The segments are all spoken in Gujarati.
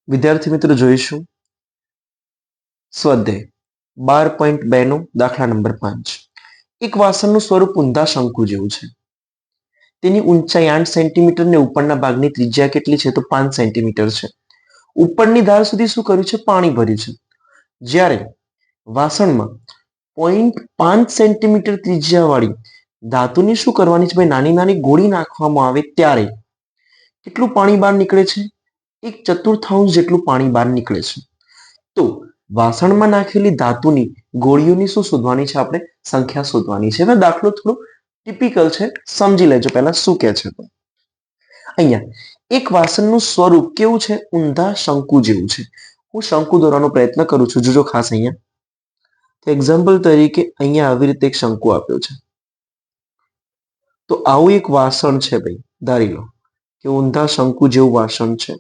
વિદ્યાર્થી મિત્રો જોઈશું સ્વાધ્યાય 12.2 નો દાખલા નંબર 5. એક વાસણનું સ્વરૂપ ઊંધા શંકુ જેવું છે. તેની ઊંચાઈ 8 સેન્ટીમીટર ને ઉપરના ભાગની ત્રિજ્યા કેટલી છે? તો 5 સેન્ટીમીટર છે. ઉપરની ધાર સુધી શું કર્યું છે? પાણી ભર્યું છે. જ્યારે વાસણમાં 0.5 સેન્ટીમીટર ત્રિજ્યાવાળી ધાતુની શું કરવાની છે? ભાઈ નાની નાની ગોળી નાખવામાં આવે ત્યારે કેટલું પાણી બહાર નીકળે છે? 1/4 જેટલું પાણી બહાર નીકળે છે. તો વાસણમાં નાખેલી ધાતુની ગોળીઓની શું શોધવાની છે? આપણે સંખ્યા શોધવાની છે. હવે દાખલો થોડો ટિપિકલ છે, સમજી લેજો પહેલા શું કહે છે. અહીંયા એક વાસણનું સ્વરૂપ કેવું છે? ઊંધા શંકુ જેવું છે. હું શંકુ દોરવાનો પ્રયત્ન કરું છું. જોજો ખાસ અહીંયા એક્ઝામ્પલ તરીકે અહીંયા આવી રીતે એક શંકુ આપ્યો છે. તો આવું એક વાસણ છે ભાઈ, ધારી લો કે ઊંધા શંકુ જેવું વાસણ છે,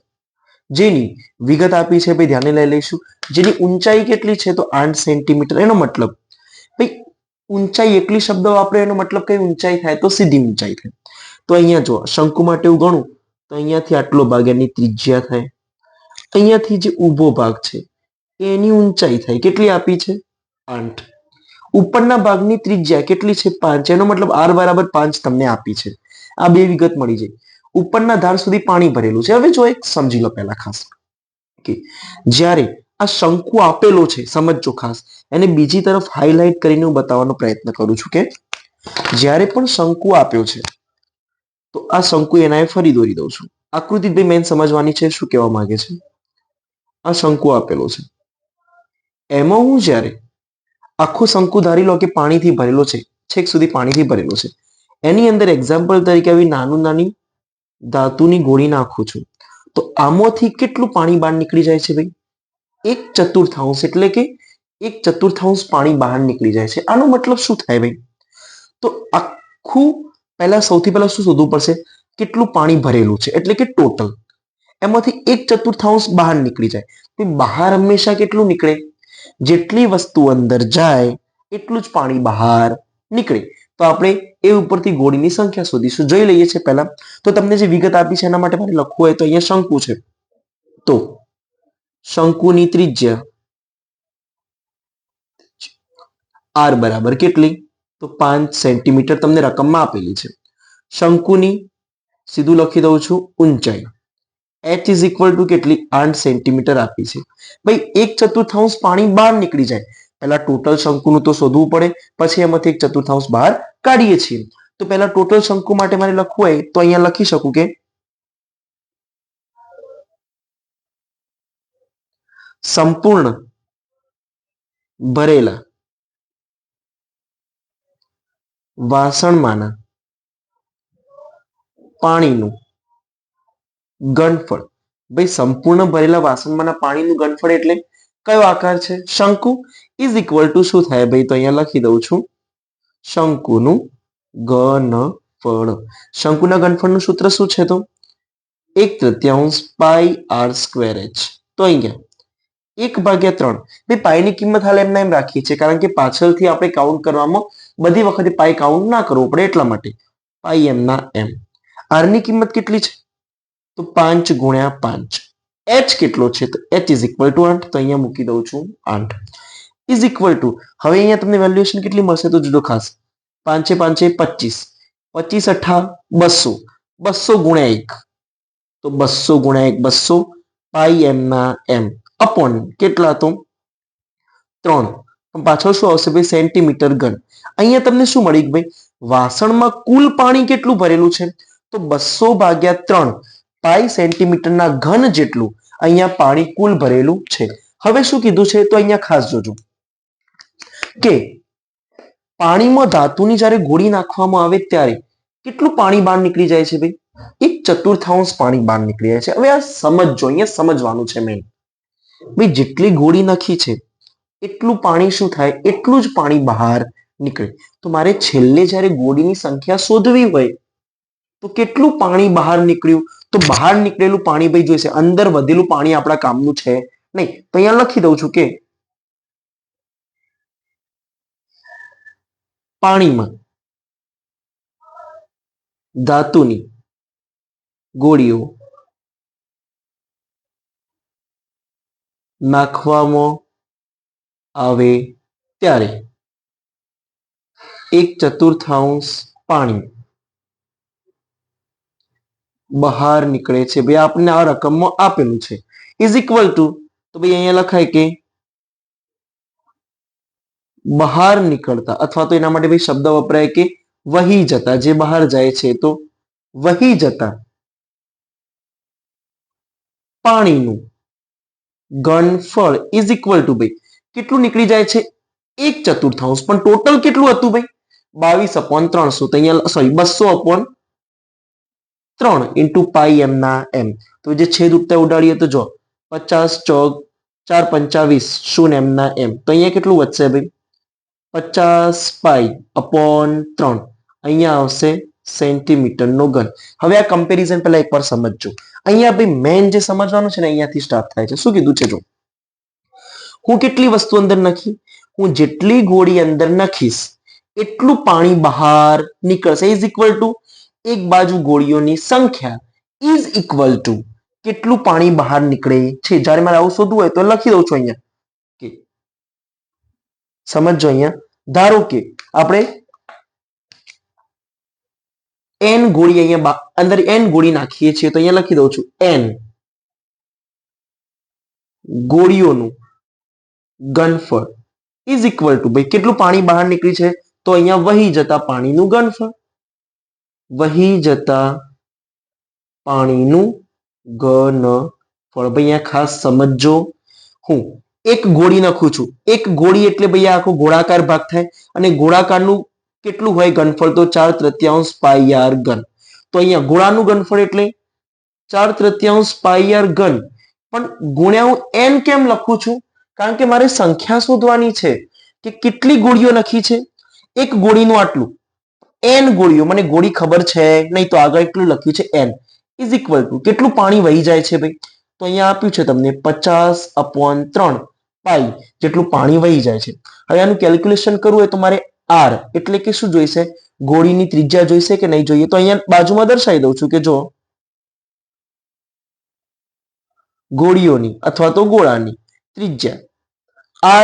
જેની વિગત આપી છે ભાઈ, ધ્યાને લઈ લઈશું. જેની ઊંચાઈ કેટલી છે? તો 8 સેન્ટીમીટર. એનો મતલબ ભાઈ ઊંચાઈ એકલી શબ્દ વાપરે એનો મતલબ કઈ ઊંચાઈ થાય? તો સીધી ઊંચાઈ થાય. તો અહીંયા જો શંકુ માટે એવું ગણું તો અહીંયાથી આટલો ભાગ એની ત્રિજ્યા થાય. અહીંયાથી જે ઊભો ભાગ છે એની ઊંચાઈ થાય. કેટલી આપી છે? 8. ઉપરના ભાગની ત્રિજ્યા કેટલી છે? 5. એનો મતલબ r બરાબર 5 તમને આપી છે. આ બે વિગત મળી જાય. ઉપરના ધાર સુધી પાણી ભરેલું છે. હવે જો એક સમજી લો પહેલા ખાસ કે જ્યારે આ શંકુ આપેલો છે, સમજજો ખાસ, એને બીજી તરફ હાઇલાઇટ કરીને હું બતાવવાનો પ્રયત્ન કરું છું કે જ્યારે પણ શંકુ આપ્યો છે તો આ શંકુ એના ફરી દોરી દઉં છું. આકૃતિ ભાઈ મેન સમજવાની છે. શું કહેવા માંગે છે? આ શંકુ આપેલો છે, એમાં હું જ્યારે આખો શંકુ ધારી લો કે પાણીથી ભરેલો છે, છેક સુધી પાણીથી ભરેલો છે, એની અંદર એક્ઝામ્પલ તરીકે આવી નાની ધાતુની ગોળી નાખું છું, તો આમાંથી કેટલું પાણી બહાર નીકળી જાય છે ભાઈ? 1/4 એટલે કે 1/4 પાણી બહાર નીકળી જાય છે. આનો મતલબ શું થાય ભાઈ? તો આખું સૌથી પહેલા શું શોધવું પડશે? કેટલું પાણી ભરેલું છે, એટલે કે ટોટલ. એમાંથી 1/4 બહાર નીકળી જાય. બહાર હંમેશા કેટલું નીકળે? જેટલી વસ્તુ અંદર જાય એટલું જ પાણી બહાર નીકળે. તો આપણે એ ઉપરથી ગોળીની સંખ્યા શોધીશું. જોઈ લઈએ છે પહેલા. તો તમને જે વિગત આપી છે એના માટે મારે લખવું હોય તો અહીંયા શંકુ છે, તો શંકુની ત્રિજ્યા r બરાબર કેટલી? તો 5 સેન્ટીમીટર તમને રકમમાં આપેલી છે. શંકુની સીધું લખી દઉં છું ઊંચાઈ h ઇઝ ઇક્વલ ટુ કેટલી? 8 સેન્ટીમીટર આપી છે. ભાઈ 1/4 પાણી બહાર નીકળી જાય. પહેલા ટોટલ શંકુનું તો શોધવું પડે, પછી એમાંથી 1/4 બહાર કાઢીએ છીએ. તો પહેલા ટોટલ શંકુ માટે મારે લખવું હોય તો અહીંયા લખી શકું કે સંપૂર્ણ ભરેલા વાસણમાંના પાણીનું ઘનફળ. ભાઈ સંપૂર્ણ ભરેલા વાસણમાંના પાણીનું ઘનફળ એટલે કયો આકાર છે? શંકુ. ઇઝ ઇક્વલ ટુ શું થાય ભાઈ? તો અહીંયા લખી દઉં છું શંકુનું ઘનફળ. શંકુના ઘનફળનું સૂત્ર શું છે? તો 1/3 પાઈ r સ્ક્વેર h. તો અહીંયા 1/3. ભાઈ પાઈની કિંમત હાલ એમના એમ રાખીએ છીએ, કારણ કે પાછળથી આપણે કાઉન્ટ કરવામાં બધી વખતે પાઈ કાઉન્ટ ના કરવો પડે એટલા માટે. પાઈ એમ ના એમ. r ની કિંમત કેટલી છે? તો 5 ગુણ્યા 5. h કેટલો છે? તો h ઇઝ ઇક્વલ ટુ 8. તો અહીંયા મૂકી દઉં છું 8 ઇઝ ઇક્વલ ટુ. હવે અહીંયા તમને વેલ્યુએશન કેટલી મળશે? તો જોજો ખાસ. 5 5 25. 25 8 200. 200 ગુણ્યા 1. તો 200 ગુણ્યા 1 200. પાઈ એમ ના એમ અપોન કેટલા? તો 3. પણ પાછળ શું આવશે ભાઈ? સેન્ટીમીટર ઘન. અહીંયા તમને શું મળી ભાઈ? વાસણમાં કુલ પાણી કેટલું ભરેલું છે? તો 200/3 પાઈ સેન્ટીમીટરના ઘન જેટલું અહીંયા પાણી કુલ ભરેલું છે. હવે શું કીધું છે? તો અહીંયા ખાસ જોજો કે પાણીમાં ધાતુની જ્યારે ગોળી નાખવામાં આવે ત્યારે કેટલું પાણી બહાર નીકળી જાય છે ભાઈ? 1/4 પાણી બહાર નીકળી જાય છે. હવે આ સમજો, અહીંયા સમજવાનું છે મેન. ભાઈ જેટલી ગોળી નાખી છે એટલું પાણી શું થાય? એટલું જ પાણી બહાર નીકળે. તો મારે છેલ્લે જ્યારે ગોળીની સંખ્યા શોધવી હોય તો કેટલું પાણી બહાર નીકળ્યું? તો બહાર નીકળેલું પાણી ભાઈ જોઈશે. અંદર વધેલું પાણી આપણા કામનું છે નહીં. તો અહીંયા લખી દઉં છું કે પાણીમાં ધાતુની ગોળીઓ નાખવામાં આવે ત્યારે 1/4 પાણી બહાર નીકળે છે. ભાઈ આપણને આ રકમમાં આપેલું છે. ઇઝ ઇક્વલ ટુ, તો ભાઈ અહીંયા લખાય કે બહાર નીકળતા, અથવા તો એના માટે ભાઈ શબ્દ વપરાય કે વહી જતા, જે બહાર જાય છે તો વહી જતા પાણીનું ઘનફળ ઇઝ ઇક્વલ ટુ, ભાઈ કેટલું નીકળી જાય છે 1/4, પણ ટોટલ કેટલું હતું ભાઈ 22/300, તો અહીંયા સોરી 200/3 ઇન્ટુ પાઈ એમ ના એમ. તો જે છેદ ઉડતા ઉડાડીએ તો જો 50 ચોક 4 પંચા 20 0 એમ ના એમ. તો અહીંયા કેટલું વધશે ભાઈ 50π/3. અહીંયા આવશે સેન્ટીમીટરનો ઘન. હવે આ કમ્પેરિઝન પહેલા એકવાર સમજજો. અહીંયા ભાઈ મેન જે સમજવાનું છે ને અહીંયાથી સ્ટાર્ટ થાય છે. શું કીધું છે જો, હું કેટલી વસ્તુ અંદર નાખી, હું જેટલી ગોળી અંદર નાખીશ એટલું પાણી બહાર નીકળશે. ઇઝ ઇક્વલ ટુ એક બાજુ ગોળીઓની સંખ્યા ઇઝ ઇક્વલ ટુ કેટલું પાણી બહાર નીકળે છે. જ્યારે મારે આવું શોધવું હોય તો લખી દઉં છું અહીંયા કે સમજો. અહીંયા ધારો કે આપણે n ગોળી અહીંયા અંદર n ગોળી નાખીએ છીએ, તો અહીંયા લખી દઉં છું n ગોળીઓનું ઘનફળ ઇઝ ઇક્વલ ટુ, ભાઈ કેટલું પાણી બહાર નીકળી છે, તો અહીંયા વહી જતા પાણીનું ઘનફળ, વહી જતા પાણીનું ઘનફળ. ભાઈ અહીંયા ખાસ સમજો, હું એક ગોળી નાખું છું, એક ગોળી એટલે ભાઈ આખો ગોળાકાર ભાગ થાય, અને ગોળાકારનું કેટલું હોય ઘનફળ, તો 4/3 પાઈ આર ઘન. તો અહીંયા ગોળાનું ઘનફળ એટલે 4/3 પાઈ આર ઘન. પણ ગુણ્યા હું n કેમ લખું છું, કારણ કે મારે સંખ્યા શોધવાની છે કે કેટલી ગોળીઓ નાખી છે. એક ગોળીનું આટલું, n ગોળીઓ, મને ગોળી ખબર છે નહીં, તો આગળ એટલું લખ્યું છે n ઇઝ ઇક્વલ ટુ કેટલું પાણી વહી જાય છે ભાઈ, તો અહીંયા આપ્યું છે તમને 50/3 પાઈ જેટલું પાણી વહી જાય છે. હવે આનું કેલ્ક્યુલેશન કરવું હોય તો મારે r એટલે કે શું જોઈશે, ગોળીની ત્રિજ્યા જોઈશે કે નહીં જોઈએ. તો અહીંયા બાજુમાં દર્શાવી દઉં છું કે જો ગોળીઓની અથવા તો ગોળાની ત્રિજ્યા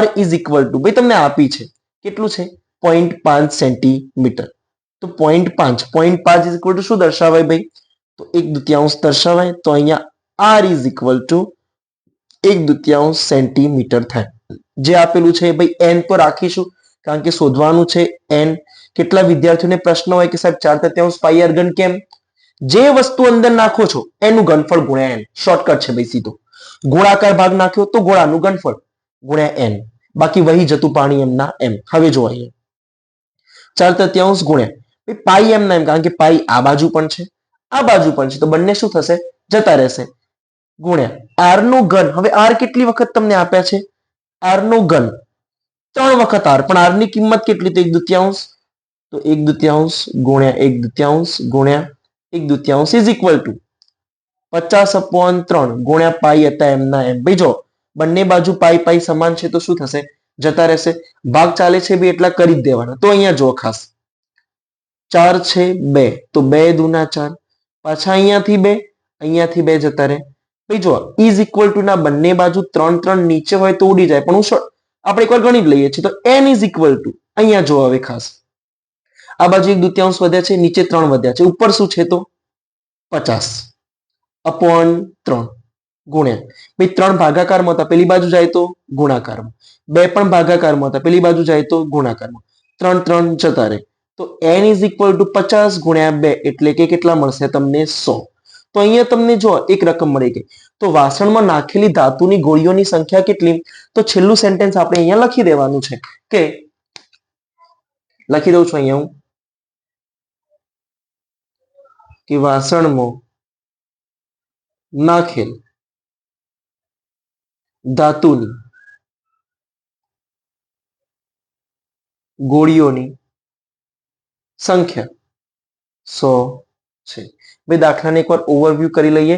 r ઇઝ ઇક્વલ ટુ, ભાઈ તમને આપી છે કેટલું છે 0.5 સેન્ટીમીટર. તો 0.5 ઇઝ ઇક્વલ ટુ શું દર્શાવાય ભાઈ, તો 1/2 દર્શાવાય. તો અહીંયા r is equal to 1/2 centimetre થાય. જે આપેલું છે ભાઈ n તો રાખીશું, કારણ કે શોધવાનું છે n. કેટલા વિદ્યાર્થીઓને પ્રશ્ન હોય કે સાહેબ 4/3 પાઈ આર ઘન કેમ, જે વસ્તુ અંદર નાખો છો એનું ઘનફળ ગુણ્યા n. શોર્ટકટ છે ભાઈ સીધો. ગોળાકાર ભાગ નાખ્યો તો ગોળાનું ઘનફળ ગુણ્યા n, બાકી વહી જતું પાણી એમ ના એમ. હવે જો અહીંયા 4/3 ગુણ્યા પાઈ એમ ના એમ, કારણ કે પાઈ આ બાજુ પણ છે આ બાજુ પણ છે, તો બંને શું થશે જતા રહેશે, ગુણ્યા r નો ઘન. હવે r કેટલી વખત તમને આપ્યા છે, r નો ઘન 3 વખત r, પણ r ની કિંમત કેટલી, તો 1/2, તો 1/2 ગુણ્યા 1/2 ગુણ્યા 1/2 ઇઝ ઇક્વલ ટુ 50/3 ગુણ્યા પાઈ હતા એમના એમ. ભાઈ જો બંને બાજુ પાઈ પાઈ સમાન છે તો શું થશે, જતા રહેશે. ભાગ ચાલે છે બે એટલા કરી જ દેવાના. તો અહીંયા જો ખાસ 4 છે 2, તો 2 દુના 4, પાછા અહીંયાથી 2 જતા રહે. ભાઈ જો ઇઝ ઇક્વલ ટુ ના બંને બાજુ 3 નીચે હોય તો ઉડી જાય, પણ આપણે એકવાર ગણી લઈએ છીએ. તો n ઇઝ ઇક્વલ ટુ અહીંયા જો હવે ખાસ આ બાજુ 1/2 વધ્યા છે, નીચે 3 વધ્યા છે, ઉપર શું છે તો 50/3 ગુણ્યા ભાઈ 3 ભાગાકારમાં હતા પેલી બાજુ જાય તો ગુણાકારમાં, 2 પણ ભાગાકારમાં હતા પેલી બાજુ જાય તો ગુણાકારમાં, 3 જતા રહે. તો n ઇઝ ઇક્વલ ટુ 50 ગુણ્યા 2 એટલે કે કેટલા મળશે તમને 100. તો અહીંયા તમને જો એક રકમ મળી ગઈ. તો વાસણમાં નાખેલી ધાતુની ગોળીઓની સંખ્યા કેટલી, તો છેલ્લું સેન્ટેન્સ આપણે અહીંયા લખી દેવાનું છે કે લખી દઉં છું અહીંયા હું કે વાસણમાં નાખેલ ધાતુની ગોળીઓની સંખ્યા 100 છે. ભાઈ દાખલાને એકવાર ઓવરવ્યુ કરી લઈએ.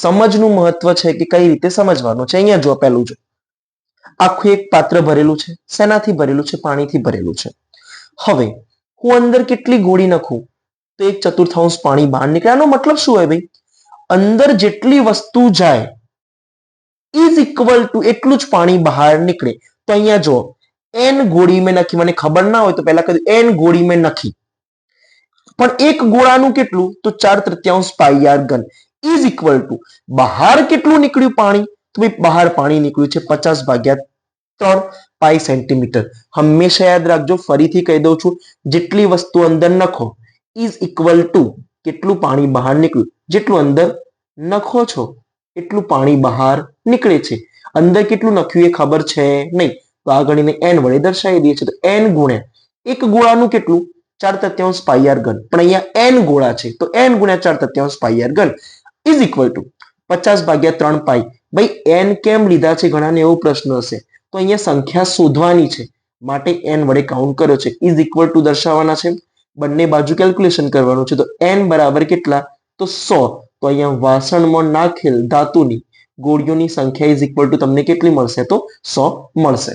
સમજનું મહત્વ છે કે કઈ રીતે સમજવાનું છે. અહીંયા જો પહેલું જો આખું એક પાત્ર ભરેલું છે, શેનાથી ભરેલું છે, પાણીથી ભરેલું છે. હવે હું અંદર કેટલી ગોળી નાખું તો 1/4 પાણી બહાર નીકળે. આનો મતલબ શું હોય ભાઈ, અંદર જેટલી વસ્તુ જાય ઇઝ ઇક્વલ ટુ એટલું જ પાણી બહાર નીકળે. તો અહીંયા જો એન ગોળી મેં નખી, મને ખબર ના હોય તો પહેલા કહ્યું એન ગોળી મેં નખી, પણ એક ગોળાનું કેટલું તો 4/3 પાઈ આર ઘન ઇઝ ઇક્વલ ટુ બહાર કેટલું નીકળ્યું પાણી, તો ભાઈ બહાર પાણી નીકળ્યું છે 50/3 પાઈ સેન્ટીમીટર. હંમેશા યાદ રાખજો, ફરીથી કહી દઉં છું, જેટલી વસ્તુ અંદર નખો ઇઝ ઇક્વલ ટુ કેટલું પાણી બહાર નીકળ્યું, જેટલું અંદર નખો છો એટલું પાણી બહાર નીકળે છે. અંદર કેટલું નખ્યું એ ખબર છે નહીં, તો આ ગણીને n વડે દર્શાવી દઈએ છીએ. તો n ગુણ્યા એક ગોળાનું કેટલું 4/3 પાઈ આર ઘન, પણ અહીંયા n ગોળા છે તો n ગુણ્યા 4/3 પાઈ આર ઘન ઇઝ ઇક્વલ ટુ 50/3 પાઈ. ભાઈ n કેમ લીધા છે, ઘણાને એવો પ્રશ્ન હશે. તો અહીંયા સંખ્યા શોધવાની છે માટે n વડે કાઉન્ટ કર્યો છે. ઇઝ ઇક્વલ ટુ દર્શાવવાના છે, બંને બાજુ કેલ્ક્યુલેશન કરવાનું છે. તો n બરાબર કેટલા તો 100. તો અહીંયા વાસણમાં નાખેલ ધાતુની ગોળીઓની સંખ્યા ઇઝ ઇક્વલ ટુ તમને કેટલી મળશે તો 100 મળશે.